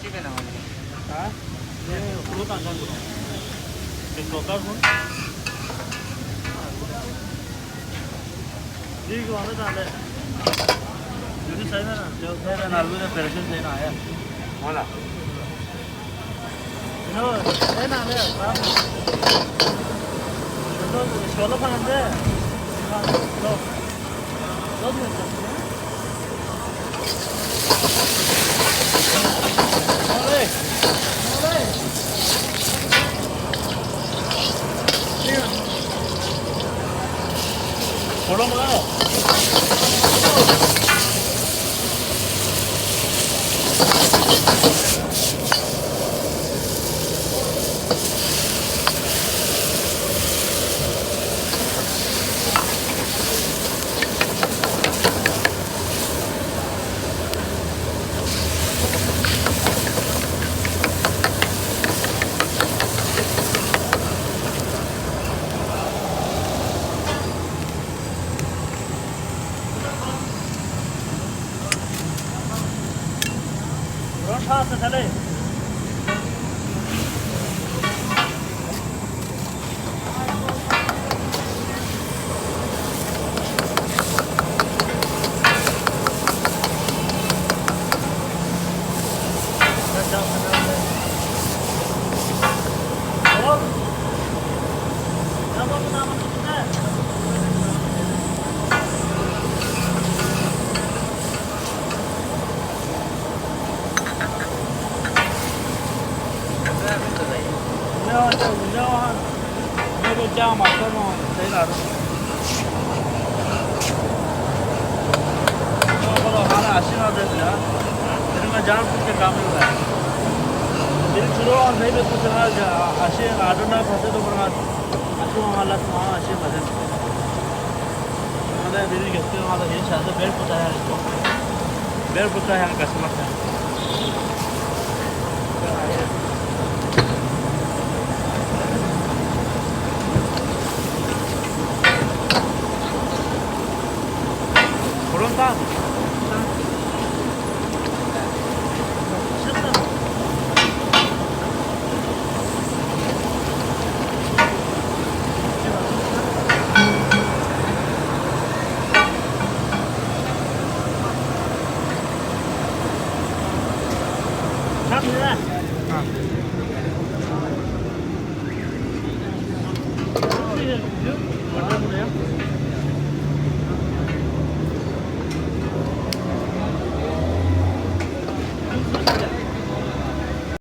집에 나오는 아? 네, 그것도 안 사는구나. 그거 깔고? 이거 하나도 안 돼. 여기 사이면은, 저 사이면 알고는 베르션 사이는 아야. 몰라. 저, 사이는 안 해. 너, 저로 파는데, 너도 괜찮지? 걸어가. 그런 파스 잘해. 운영한 mấy trang mặt đó mà thấy là nó 하나 아시나 되냐? 이런 거 잘 붙게 가면 돼. 일 주로 내배 붙여가 아시 아르나 파세도 그러나 아시마 말라스마 아시 맞아. 근데 미리 결정하다 괜찮아서 매일 붙어야 하니까 매일 붙어야 하니까 스마트. pronta?